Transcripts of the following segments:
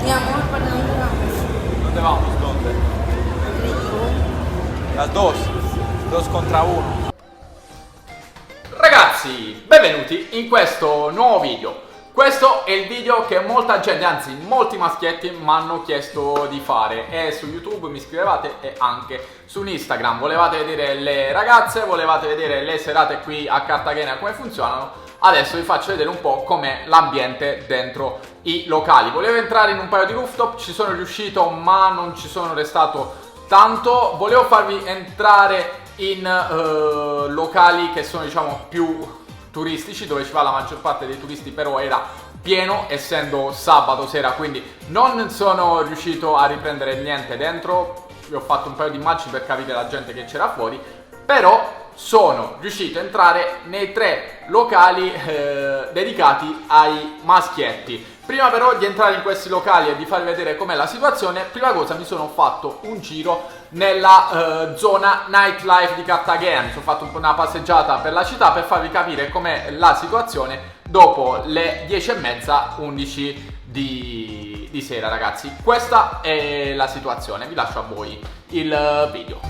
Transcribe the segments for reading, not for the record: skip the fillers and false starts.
Mi amor, ¿para dónde vamos? ¿Dónde vamos? ¿Dónde? Las dos. Dos contra uno. Ragazzi, benvenuti in questo nuovo video. Questo è il video che molta gente, anzi molti maschietti mi hanno chiesto di fare. E su YouTube mi scrivevate e anche su Instagram. Volevate vedere le ragazze, volevate vedere le serate qui a Cartagena come funzionano. Adesso vi faccio vedere un po' com'è l'ambiente dentro i locali. Volevo entrare in un paio di rooftop, ci sono riuscito ma non ci sono restato tanto. Volevo farvi entrare in locali che sono, diciamo, più turistici, dove ci va la maggior parte dei turisti, però era pieno essendo sabato sera, quindi non sono riuscito a riprendere niente dentro. Vi ho fatto un paio di immagini per capire la gente che c'era fuori, però sono riuscito a entrare nei 3 locali dedicati ai maschietti. Prima però di entrare in questi locali e di farvi vedere com'è la situazione, prima cosa mi sono fatto un giro nella zona nightlife di Cartagena. Mi sono fatto un po' una passeggiata per la città per farvi capire com'è la situazione dopo le 10:30, 11 di sera, ragazzi. Questa è la situazione, vi lascio a voi il video.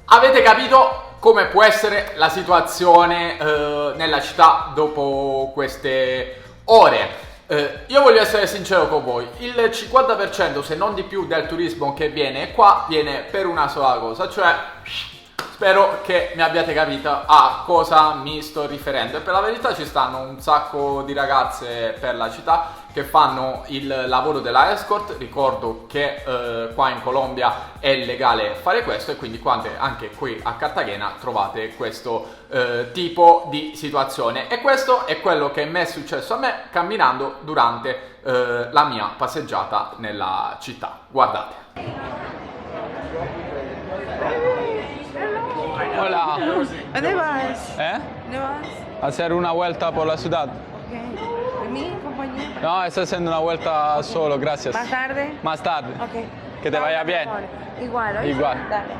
Avete capito come può essere la situazione nella città dopo queste ore? Io voglio essere sincero con voi, il 50% se non di più del turismo che viene qua viene per una sola cosa, cioè spero che mi abbiate capito a cosa mi sto riferendo. E per la verità ci stanno un sacco di ragazze per la città che fanno il lavoro della escort. Ricordo che qua in Colombia è legale fare questo, e quindi anche qui a Cartagena trovate questo tipo di situazione. E questo è quello che mi è successo a me camminando durante la mia passeggiata nella città. Guardate. Hola. ¿Dónde vas? ¿Eh? ¿Dónde vas? Hacer una vuelta por la ciudad. Ok. ¿Mi compañía? No, estoy haciendo una vuelta solo, gracias. ¿Más tarde? Más tarde. Ok. Que te vaya bien. Igual, ¿oíste? Igual. Dale.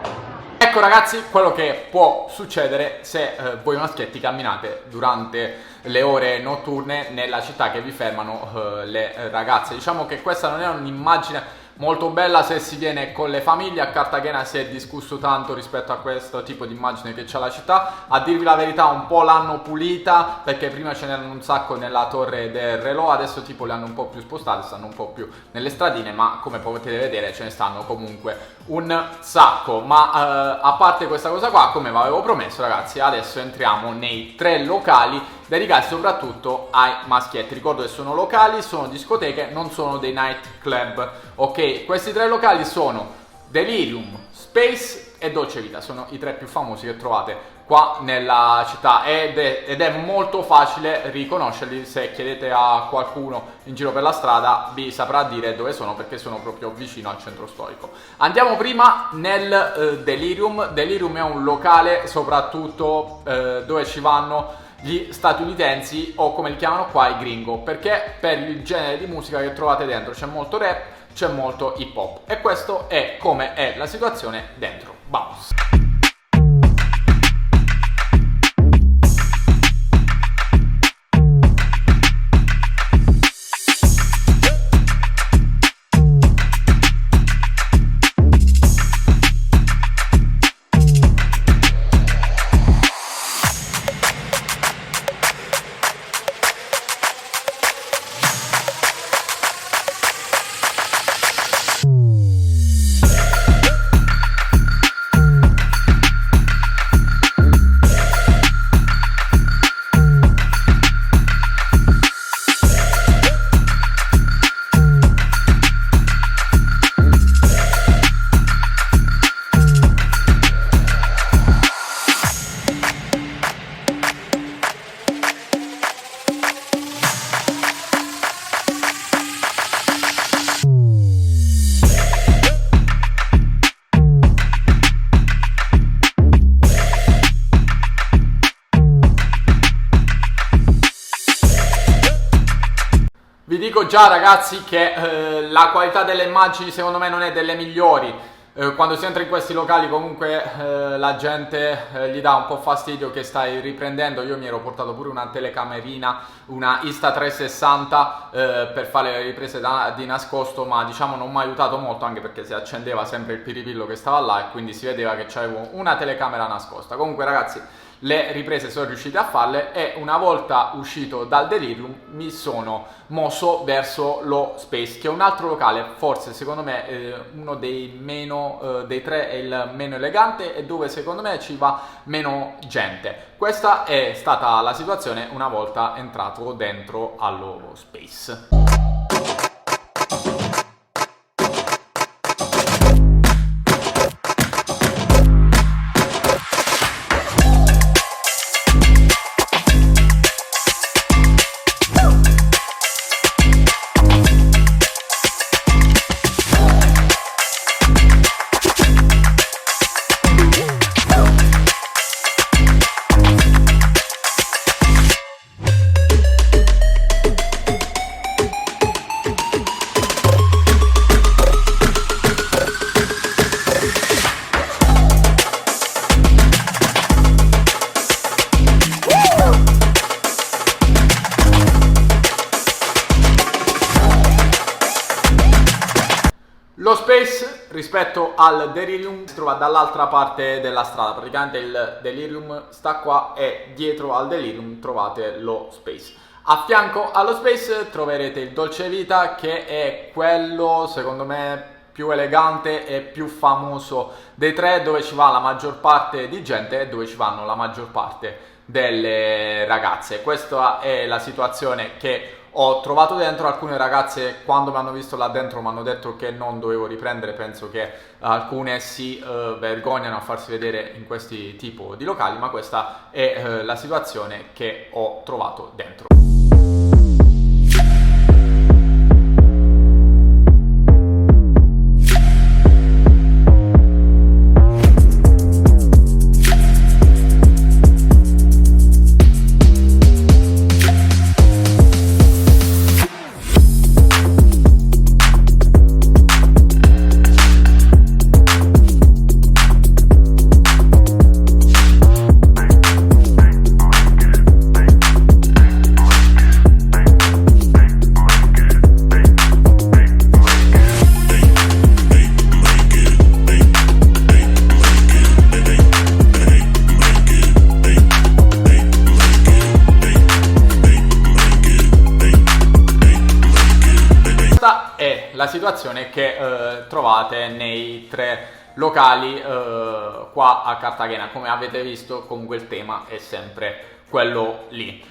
Ecco ragazzi quello che può succedere se voi maschietti camminate durante le ore notturne nella città, che vi fermano le ragazze. Diciamo che questa non è un'immagine molto bella se si viene con le famiglie. A Cartagena si è discusso tanto rispetto a questo tipo di immagine che c'è la città. A dirvi la verità un po' l'hanno pulita, perché prima ce n'erano un sacco nella torre del relò, adesso tipo le hanno un po' più spostate, stanno un po' più nelle stradine, ma come potete vedere ce ne stanno comunque un sacco. Ma a parte questa cosa qua, come vi avevo promesso ragazzi, adesso entriamo nei 3 locali dedicati soprattutto ai maschietti. Ricordo che sono locali, sono discoteche, non sono dei night club, ok? Questi 3 locali sono Delirium, Space e Dolce Vita, sono i 3 più famosi che trovate qua nella città, ed è molto facile riconoscerli. Se chiedete a qualcuno in giro per la strada vi saprà dire dove sono, perché sono proprio vicino al centro storico. Andiamo prima nel Delirium. Delirium è un locale soprattutto dove ci vanno gli statunitensi, o come li chiamano qua i gringo, perché per il genere di musica che trovate dentro c'è molto rap, c'è molto hip hop, e questo è come è la situazione dentro. Vamos! già ragazzi che la qualità delle immagini secondo me non è delle migliori. Quando si entra in questi locali comunque la gente gli dà un po' fastidio che stai riprendendo. Io mi ero portato pure una telecamerina, una Insta360 per fare le riprese di nascosto, ma diciamo non mi ha aiutato molto, anche perché si accendeva sempre il piripillo che stava là e quindi si vedeva che c'avevo una telecamera nascosta. Comunque ragazzi, le riprese sono riusciti a farle e una volta uscito dal Delirium mi sono mosso verso lo Space, che è un altro locale, forse secondo me uno dei meno dei tre è il meno elegante e dove secondo me ci va meno gente. Questa è stata la situazione una volta entrato dentro allo Space. Lo Space rispetto al Delirium si trova dall'altra parte della strada, praticamente il Delirium sta qua e dietro al Delirium trovate lo Space. A fianco allo Space troverete il Dolce Vita, che è quello secondo me più elegante e più famoso dei tre, dove ci va la maggior parte di gente e dove ci vanno la maggior parte delle ragazze. Questa è la situazione che ho trovato dentro. Alcune ragazze quando mi hanno visto là dentro mi hanno detto che non dovevo riprendere, penso che alcune si vergognano a farsi vedere in questi tipo di locali, ma questa è la situazione che ho trovato dentro. È la situazione che trovate nei tre locali qua a Cartagena. Come avete visto, comunque il tema è sempre quello lì.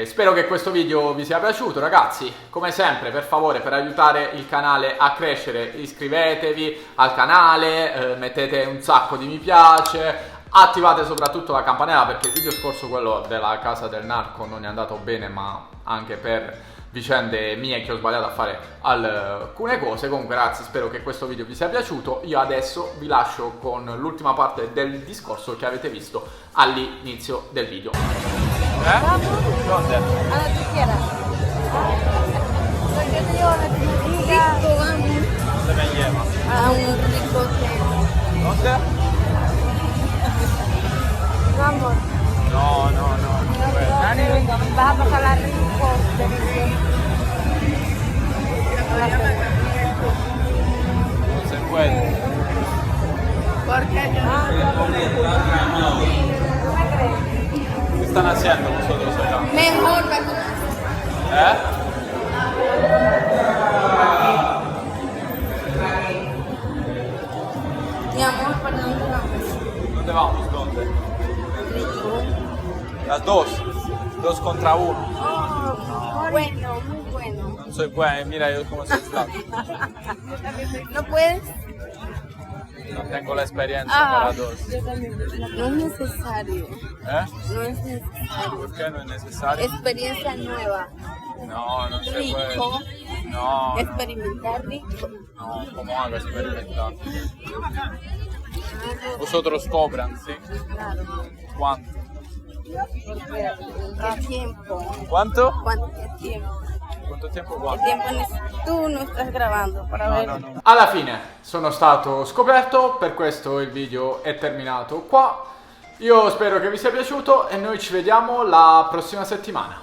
Spero che questo video vi sia piaciuto ragazzi. Come sempre, per favore, per aiutare il canale a crescere, iscrivetevi al canale, mettete un sacco di mi piace, attivate soprattutto la campanella, perché il video scorso, quello della casa del narco, non è andato bene, ma anche per vicende mie che ho sbagliato a fare alcune cose. Comunque ragazzi, spero che questo video vi sia piaciuto. Io adesso vi lascio con l'ultima parte del discorso che avete visto all'inizio del video. ¿Dónde? A la que quieras. Yo te llevo a la tiendita. ¿Dónde me lleva? A un rico hotel. ¿Dónde? Vamos. No, no, no. Dani, venga. Vas a pasar la rico. Delicioso. No se puede. ¿Por qué no? ¿No me crees? ¿Qué están haciendo vosotros allá? Mejor, ¿Eh? mi amor, ¿para dónde vamos? ¿Dónde vamos? ¿Dónde? Rico. Las dos. 2 contra 1. Oh, bueno, muy bueno. No soy bueno, mira yo cómo soy flaco. ¿No puedes? No tengo la experiencia Ah, para 2. yo también. No es necesario. ¿Eh? No es necesario. ¿Por qué no es necesario? Experiencia nueva. No, no se puede. Rico. No, Experimentar rico. no, ¿cómo hago experimentar? Vosotros cobran, ¿sí? Claro. ¿Cuánto? ¿Qué tiempo? ¿Cuánto? ¿Qué tiempo? ¿Cuánto tiempo El va? tiempo tú no estás grabando para No, ver. no, no. Alla fine sono stato scoperto, per questo il video è terminato qua. Io spero che vi sia piaciuto e noi ci vediamo la prossima settimana.